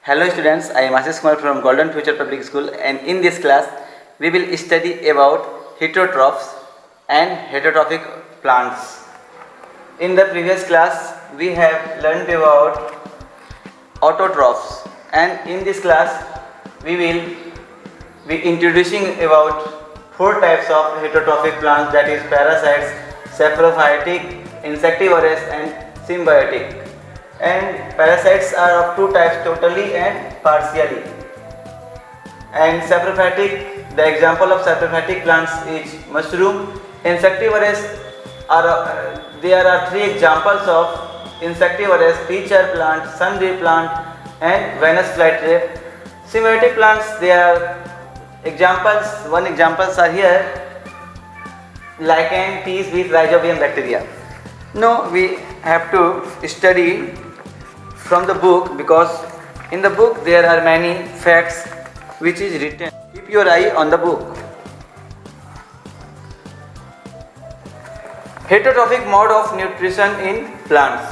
Hello students, I am Ashish Kumar from Golden Future Public School, and in this class we will study about heterotrophs and heterotrophic plants. In the previous class we have learned about autotrophs, and in this class we will be introducing about four types of heterotrophic plants, that is parasites, saprophytic, insectivorous and symbiotic. And parasites are of two types, totally and partially. And saprophytic, the example of saprophytic plants is mushroom. Insectivorous there are three examples of insectivorous: peach plant, sundew plant and Venus flytrap. Symbiotic plants, their examples are here: lichen, peas with rhizobium bacteria. Now we have to study from the book, because in the book there are many facts which is written. Keep your eye on the book. Heterotrophic mode of nutrition in plants.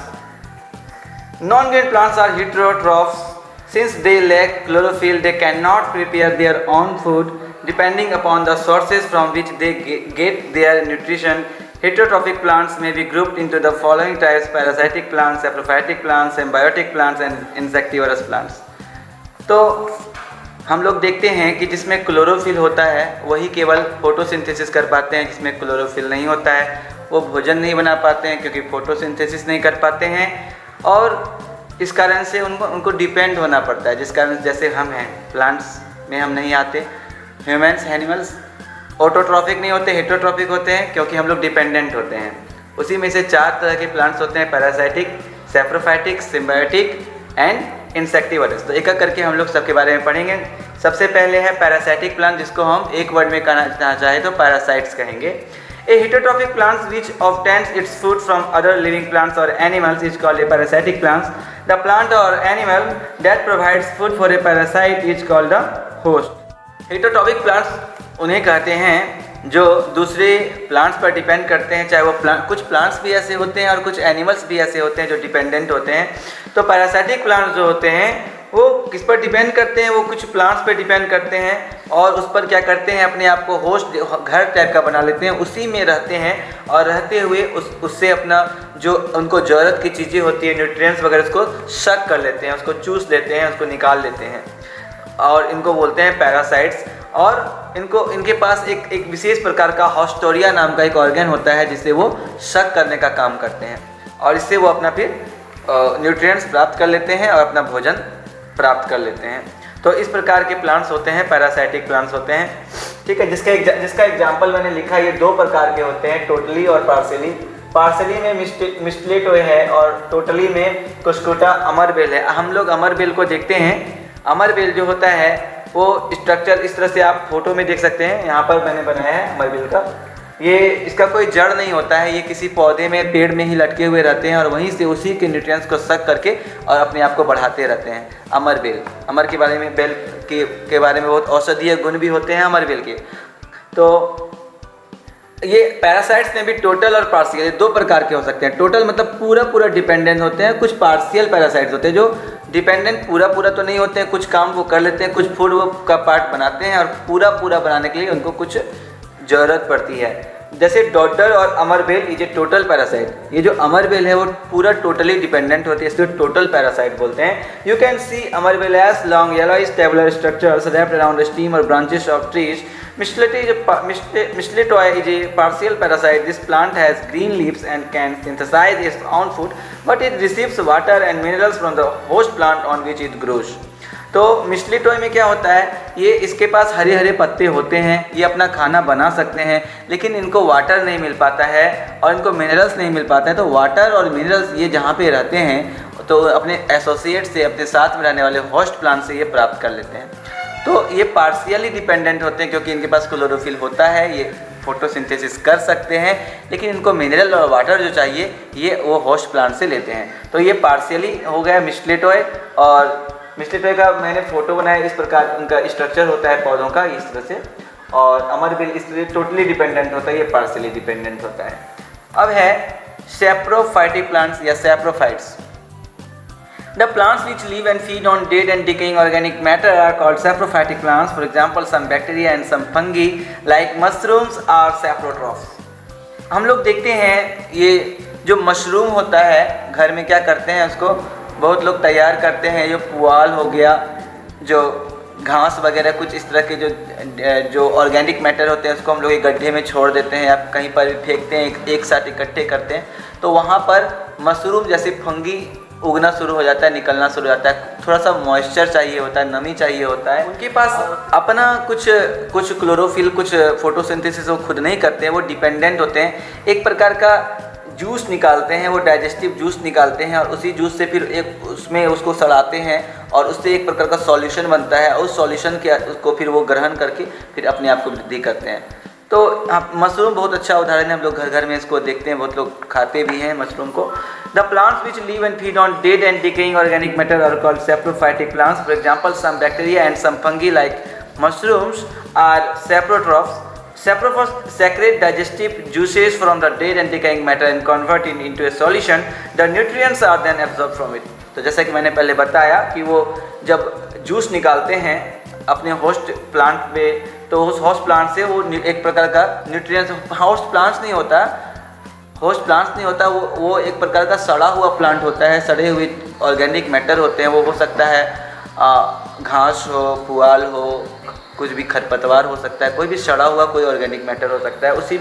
Non-green plants are heterotrophs. Since they lack chlorophyll, they cannot prepare their own food depending upon the sources from which they get their nutrition. Heterotrophic plants may be grouped into the following types: parasitic plants, saprophytic plants, symbiotic plants and insectivorous plants. तो हम लोग देखते हैं कि जिसमें chlorophyll होता है वही केवल फोटोसिंथेसिस कर पाते हैं, जिसमें क्लोरोफिल नहीं होता है वो भोजन नहीं बना पाते हैं क्योंकि फोटोसिंथेसिस नहीं कर पाते हैं, और इस कारण से उनको डिपेंड होना पड़ता है, जिस कारण जैसे हम हैं, प्लांट्स में हम नहीं आते, ह्यूमन्स, एनिमल्स ऑटोट्रॉफिक नहीं होते, हेटरोट्रॉफिक होते हैं क्योंकि हम लोग डिपेंडेंट होते हैं। उसी में से चार तरह के प्लांट्स होते हैं: parasitic, saprophytic, symbiotic and insectivorous. तो एक एक करके हम लोग सबके बारे में पढ़ेंगे। सबसे पहले है पैरासाइटिक प्लांट, जिसको हम एक वर्ड में कहना चाहे तो पैरासाइट्स कहेंगे। A heterotrophic plants which obtains its food from other living plants और animals is called a parasitic plants. The plant और animal that provides food for a parasite is called the host. Heterotrophic plants उन्हें कहते हैं जो दूसरे plants पर depend करते हैं, चाहे वो कुछ प्लांट्स भी ऐसे होते हैं और कुछ एनिमल्स भी ऐसे होते हैं जो डिपेंडेंट होते हैं। तो पैरासाइटिक प्लांट्स जो होते हैं वो किस पर डिपेंड करते हैं? वो कुछ प्लांट्स पर डिपेंड करते हैं और उस पर क्या करते हैं, अपने आप को होस्ट घर टाइप का बना लेते हैं, उसी में रहते हैं और रहते हुए उससे अपना जो उनको ज़रूरत की चीज़ें होती है, न्यूट्रिएंट्स वगैरह, उसको सक कर लेते हैं, उसको चूस लेते हैं, उसको निकाल लेते हैं, और इनको बोलते हैं पैरासाइट्स। और इनके पास एक विशेष प्रकार का हॉस्टोरिया नाम का एक ऑर्गन होता है जिससे वो शक करने का काम करते हैं, और इससे वो अपना फिर न्यूट्रिएंट्स प्राप्त कर लेते हैं और अपना भोजन प्राप्त कर लेते हैं। तो इस प्रकार के प्लांट्स होते हैं, पैरासाइटिक प्लांट्स होते हैं, ठीक है। जिसका एग्जाम्पल मैंने लिखा, ये दो प्रकार के होते हैं, टोटली और पार्सली। पार्सली में मिस्टलेटोए है और टोटली में कुस्कुटा अमरबेल है। हम लोग अमरबेल को देखते हैं। अमरबेल जो होता है वो स्ट्रक्चर इस तरह से आप फोटो में देख सकते हैं। यहाँ पर मैंने बनाया है अमरबेल का। ये इसका कोई जड़ नहीं होता है, ये किसी पौधे में, पेड़ में ही लटके हुए रहते हैं और वहीं से उसी के न्यूट्रिएंट्स को सक करके और अपने आप को बढ़ाते रहते हैं। अमरबेल, अमर के बारे में, बेल के बारे में बहुत औषधीय गुण भी होते हैं अमरबेल के। तो ये पैरासाइट्स में भी टोटल और पार्शियल, दो प्रकार के हो सकते हैं। टोटल मतलब पूरा डिपेंडेंट होते हैं, कुछ पार्शियल पैरासाइट्स होते हैं जो डिपेंडेंट पूरा तो नहीं होते हैं, कुछ काम वो कर लेते हैं, कुछ फूड वो का पार्ट बनाते हैं और पूरा बनाने के लिए उनको कुछ ज़रूरत पड़ती है। जैसे डॉटर और अमरबेल इज ए टोटल पैरासाइट। ये जो अमरबेल है वो पूरा टोटली डिपेंडेंट होती है, इसलिए टोटल पैरासाइट बोलते हैं। यू कैन सी अमरबेल as long yellowish tabular structures wrapped around the steam और branches of trees. Mistletoe is a partial parasite. This plant has green leaves and can synthesize its own food, but it receives water and minerals from the host plant on which it grows. तो मिस्टलेटोए में क्या होता है, ये इसके पास हरे पत्ते होते हैं, ये अपना खाना बना सकते हैं, लेकिन इनको वाटर नहीं मिल पाता है और इनको मिनरल्स नहीं मिल पाता है। तो वाटर और मिनरल्स ये जहाँ पे रहते हैं तो अपने एसोसिएट से, अपने साथ में रहने वाले होस्ट प्लांट से ये प्राप्त कर लेते हैं। तो ये पार्शियली डिपेंडेंट होते हैं क्योंकि इनके पास क्लोरोफिल होता है, ये फोटोसिंथेसिस कर सकते हैं, लेकिन इनको मिनरल और वाटर जो चाहिए ये वो होस्ट प्लांट से लेते हैं। तो ये पार्शियली हो गया मिस्टलेटोए। और मिस्टलेटोए का मैंने फोटो बनाया, इस प्रकार उनका स्ट्रक्चर होता है पौधों का इस तरह से, और अमरबेल इस तरह टोटली डिपेंडेंट होता है, ये पार्शियली डिपेंडेंट होता है। अब है सैप्रोफाइटिक प्लांट्स या saprophytes. The plants which live and feed on dead and decaying organic matter are called saprophytic plants. For example, some bacteria and some fungi like mushrooms are saprotrophs. हम लोग देखते हैं ये जो मशरूम होता है घर में क्या करते हैं, उसको बहुत लोग तैयार करते हैं। जो पुआल हो गया, जो घास वगैरह कुछ इस तरह के जो ऑर्गेनिक मैटर होते हैं उसको हम लोग एक गड्ढे में छोड़ देते हैं या कहीं पर भी फेंकते हैं, एक साथ इकट्ठे करते हैं, तो वहाँ पर मशरूम जैसे फंगी उगना शुरू हो जाता है, निकलना शुरू हो जाता है। थोड़ा सा मॉइस्चर चाहिए होता है, नमी चाहिए होता है। उनके पास अपना कुछ क्लोरोफिल, कुछ फोटोसिंथेसिस वो खुद नहीं करते हैं, वो डिपेंडेंट होते हैं। एक प्रकार का जूस निकालते हैं, वो डाइजेस्टिव जूस निकालते हैं और उसी जूस से फिर एक उसमें उसको सड़ाते हैं और उससे एक प्रकार का सॉल्यूशन बनता है। उस सॉल्यूशन के उसको फिर वो ग्रहण करके फिर अपने आप को वृद्धि करते हैं। तो मशरूम बहुत अच्छा उदाहरण है, हम लोग घर घर में इसको देखते हैं, बहुत लोग खाते भी हैं मशरूम को। The plants which live and feed on dead and decaying organic matter are called saprophytic plants. For example, some bacteria and some fungi like mushrooms are saprotrophs. Saprotrophs secrete digestive juices from the dead and decaying matter and convert it into a solution. The nutrients are then absorbed from it. तो जैसा कि मैंने पहले बताया कि वो जब juice निकालते हैं अपने होस्ट प्लांट पे, तो उस होस्ट प्लांट से वो एक प्रकार का न्यूट्रिएंट्स, होस्ट प्लांट्स नहीं होता, वो एक प्रकार का सड़ा हुआ प्लांट होता है। सड़े हुए ऑर्गेनिक मैटर होते हैं, वो हो सकता है घास हो, पुआल हो, कुछ भी खरपतवार हो सकता है, कोई भी सड़ा हुआ कोई ऑर्गेनिक मैटर हो सकता है। उसी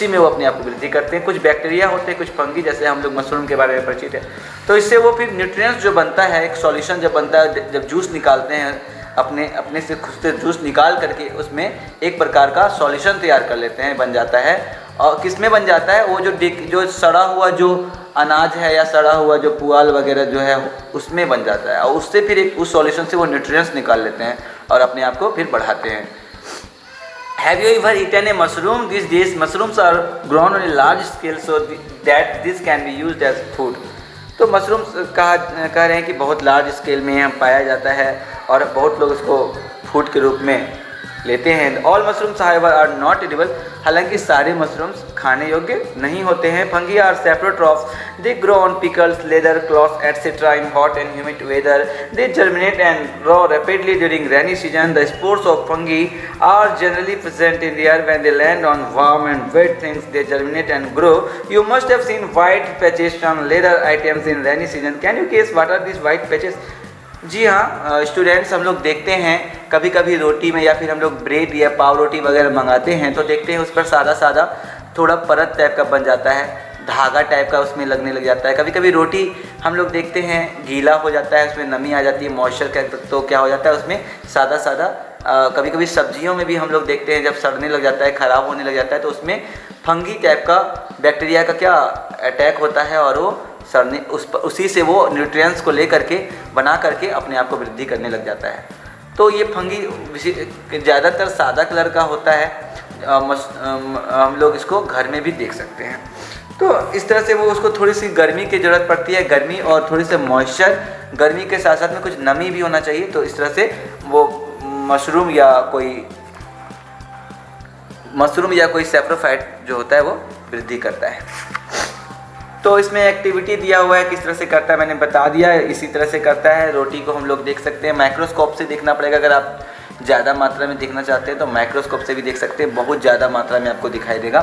में वो अपने आप को वृद्धि करते हैं। कुछ बैक्टीरिया होते हैं, कुछ फंगी, जैसे हम लोग मशरूम के बारे में परिचित है। तो इससे वो फिर न्यूट्रिएंट्स जो बनता है, एक सॉल्यूशन जब बनता है, जब जूस निकालते हैं अपने से खुद से जूस निकाल करके उसमें एक प्रकार का सॉल्यूशन तैयार कर लेते हैं, बन जाता है। और किस में बन जाता है, वो जो सड़ा हुआ जो अनाज है या सड़ा हुआ जो पुआल वगैरह जो है उसमें बन जाता है और उससे फिर उस सॉल्यूशन से वो न्यूट्रिएंट्स निकाल लेते हैं और अपने आप को फिर बढ़ाते हैं। Have you ever eaten a mushroom? These days mushrooms are grown on a large scale so that this can be used as food. तो मशरूम्स कह रहे हैं कि बहुत लार्ज स्केल में पाया जाता है और बहुत लोग उसको फूड के रूप में लेते हैं। All mushrooms however are not edible, हालांकि सारे मशरूम्स खाने योग्य नहीं होते हैं। Fungi are saprotrophs. They grow on pickles, leather, cloth, etc. in hot and humid weather. They germinate and grow rapidly during rainy season. The spores of fungi are generally present in the air when they land on warm and wet things. They germinate and grow. You must have seen white patches on leather items in rainy season. Can you guess what are these white patches? जी हाँ students, हम लोग देखते हैं कभी कभी रोटी में या फिर हम लोग ब्रेड या पाव रोटी वगैरह मंगाते हैं तो देखते हैं उस पर सादा थोड़ा परत टाइप का बन जाता है, धागा टाइप का उसमें लगने लग जाता है। कभी कभी रोटी हम लोग देखते हैं गीला हो जाता है, उसमें नमी आ जाती है, मॉइस्चर का, तो क्या हो जाता है उसमें सादा कभी कभी सब्जियों में भी हम लोग देखते हैं जब सड़ने लग जाता है, ख़राब होने लग जाता है, तो उसमें फंगी टाइप का बैक्टीरिया का क्या अटैक होता है और वो सड़ने उसी से वो न्यूट्रिएंट्स को ले करके बना करके अपने आप को वृद्धि करने लग जाता है। तो ये फंगी ज़्यादातर सादा कलर का होता है, हम लोग इसको घर में भी देख सकते हैं। तो इस तरह से वो उसको थोड़ी सी गर्मी की ज़रूरत पड़ती है, गर्मी और थोड़ी सी मॉइस्चर, गर्मी के साथ साथ में कुछ नमी भी होना चाहिए। तो इस तरह से वो मशरूम या कोई सैप्रोफाइट जो होता है वो वृद्धि करता है। तो इसमें एक्टिविटी दिया हुआ है, किस तरह से करता है मैंने बता दिया। इसी तरह से करता है। रोटी को हम लोग देख सकते हैं, माइक्रोस्कोप से देखना पड़ेगा। अगर आप ज़्यादा मात्रा में देखना चाहते हैं तो माइक्रोस्कोप से भी देख सकते हैं, बहुत ज़्यादा मात्रा में आपको दिखाई देगा।